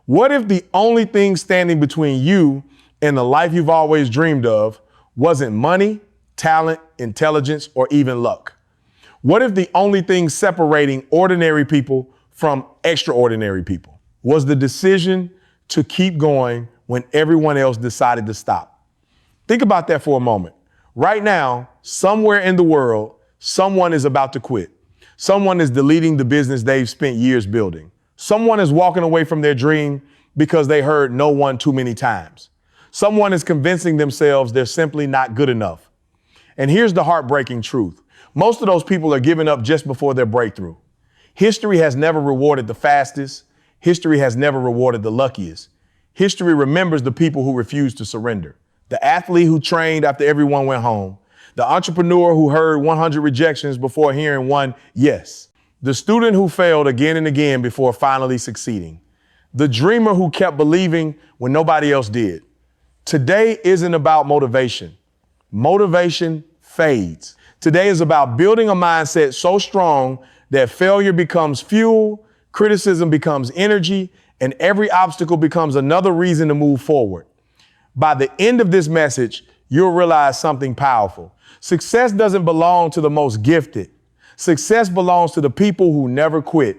What if the only thing standing between you and the life you've always dreamed of wasn't money, talent, intelligence, or even luck? What if the only thing separating ordinary people from extraordinary people was the decision to keep going when everyone else decided to stop? Think about that for a moment. Right now, somewhere in the world, someone is about to quit. Someone is deleting the business they've spent years building. Someone is walking away from their dream because they heard no one too many times. Someone is convincing themselves they're simply not good enough. And here's the heartbreaking truth. Most of those people are giving up just before their breakthrough. History has never rewarded the fastest. History has never rewarded the luckiest. History remembers the people who refused to surrender. The athlete who trained after everyone went home. The entrepreneur who heard 100 rejections before hearing one yes. The student who failed again and again before finally succeeding. The dreamer who kept believing when nobody else did. Today isn't about motivation. Motivation fades. Today is about building a mindset so strong that failure becomes fuel, criticism becomes energy, and every obstacle becomes another reason to move forward. By the end of this message, you'll realize something powerful. Success doesn't belong to the most gifted. Success belongs to the people who never quit.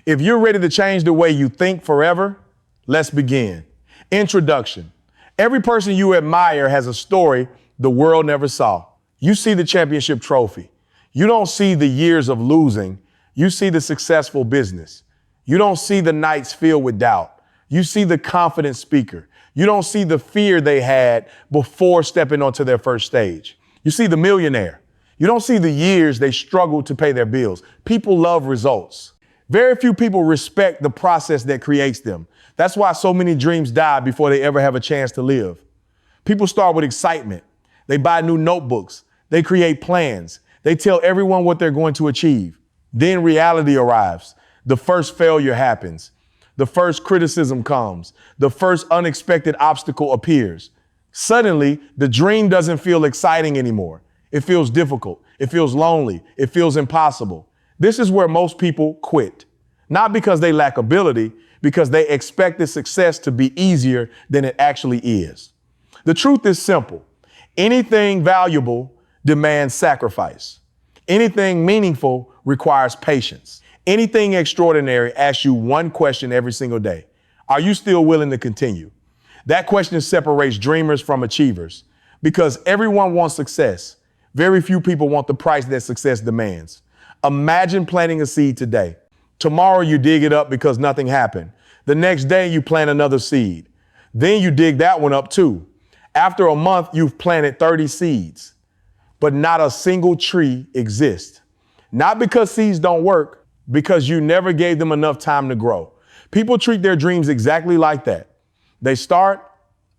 If you're ready to change the way you think forever, let's begin. Introduction. Every person you admire has a story the world never saw. You see the championship trophy. You don't see the years of losing. You see the successful business. You don't see the nights filled with doubt. You see the confident speaker. You don't see the fear they had before stepping onto their first stage. You see the millionaire. You don't see the years they struggled to pay their bills. People love results. Very few people respect the process that creates them. That's why so many dreams die before they ever have a chance to live. People start with excitement. They buy new notebooks. They create plans. They tell everyone what they're going to achieve. Then reality arrives. The first failure happens. The first criticism comes. The first unexpected obstacle appears. Suddenly, the dream doesn't feel exciting anymore. It feels difficult. It feels lonely. It feels impossible. This is where most people quit. Not because they lack ability, because they expected success to be easier than it actually is. The truth is simple. Anything valuable demands sacrifice. Anything meaningful requires patience. Anything extraordinary asks you one question every single day. Are you still willing to continue? That question separates dreamers from achievers because everyone wants success. Very few people want the price that success demands. Imagine planting a seed today. Tomorrow you dig it up because nothing happened. The next day you plant another seed. Then you dig that one up too. After a month, you've planted 30 seeds, but not a single tree exists. Not because seeds don't work, because you never gave them enough time to grow. People treat their dreams exactly like that. They start,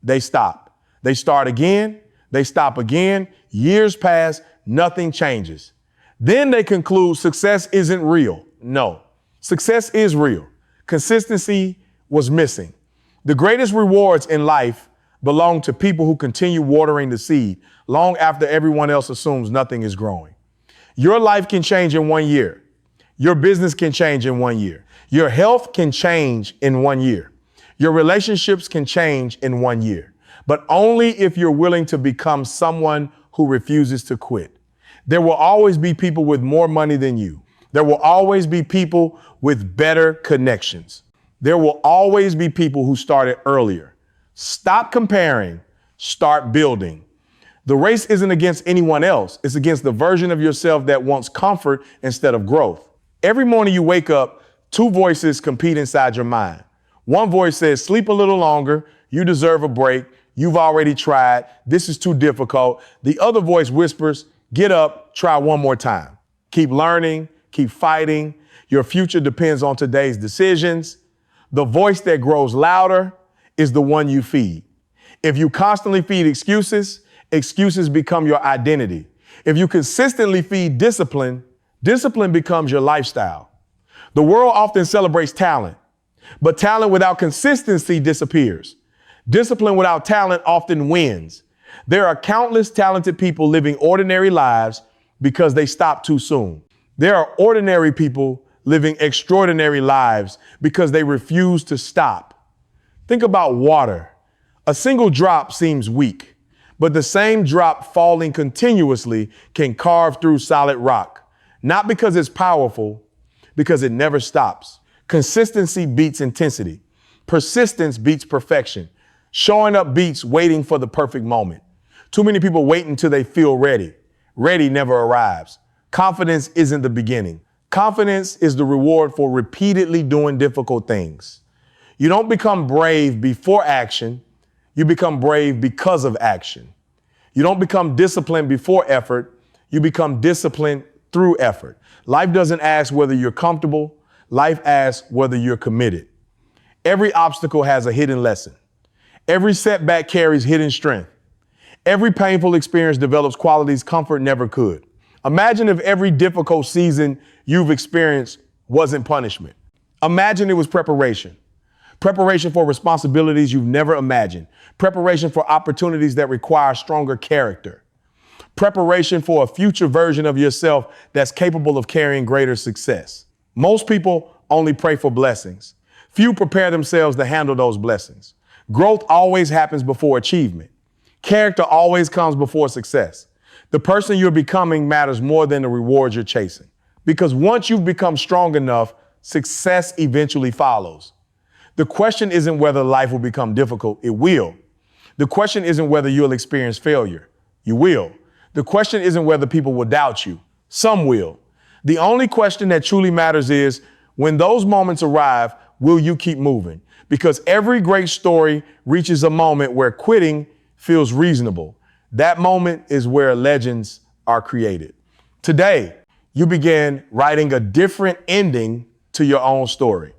they stop. They start again, they stop again. Years pass, nothing changes. Then they conclude success isn't real. No, success is real. Consistency was missing. The greatest rewards in life belong to people who continue watering the seed long after everyone else assumes nothing is growing. Your life can change in 1 year. Your business can change in 1 year. Your health can change in 1 year. Your relationships can change in 1 year, but only if you're willing to become someone who refuses to quit. There will always be people with more money than you. There will always be people with better connections. There will always be people who started earlier. Stop comparing, start building. The race isn't against anyone else. It's against the version of yourself that wants comfort instead of growth. Every morning you wake up, two voices compete inside your mind. One voice says, sleep a little longer. You deserve a break. You've already tried. This is too difficult. The other voice whispers, get up, try one more time. Keep learning, keep fighting. Your future depends on today's decisions. The voice that grows louder is the one you feed. If you constantly feed excuses, excuses become your identity. If you consistently feed discipline, discipline becomes your lifestyle. The world often celebrates talent, but talent without consistency disappears. Discipline without talent often wins. There are countless talented people living ordinary lives because they stopped too soon. There are ordinary people living extraordinary lives because they refuse to stop. Think about water. A single drop seems weak, but the same drop falling continuously can carve through solid rock. Not because it's powerful, because it never stops. Consistency beats intensity. Persistence beats perfection. Showing up beats waiting for the perfect moment. Too many people wait until they feel ready. Ready never arrives. Confidence isn't the beginning. Confidence is the reward for repeatedly doing difficult things. You don't become brave before action. You become brave because of action. You don't become disciplined before effort. You become disciplined through effort. Life doesn't ask whether you're comfortable. Life asks whether you're committed. Every obstacle has a hidden lesson. Every setback carries hidden strength. Every painful experience develops qualities comfort never could. Imagine if every difficult season you've experienced wasn't punishment. Imagine it was preparation. Preparation for responsibilities you've never imagined. Preparation for opportunities that require stronger character. Preparation for a future version of yourself that's capable of carrying greater success. Most people only pray for blessings. Few prepare themselves to handle those blessings. Growth always happens before achievement. Character always comes before success. The person you're becoming matters more than the rewards you're chasing. Because once you've become strong enough, success eventually follows. The question isn't whether life will become difficult. It will. The question isn't whether you'll experience failure. You will. The question isn't whether people will doubt you. Some will. The only question that truly matters is, when those moments arrive, will you keep moving? Because every great story reaches a moment where quitting feels reasonable. That moment is where legends are created. Today, you begin writing a different ending to your own story.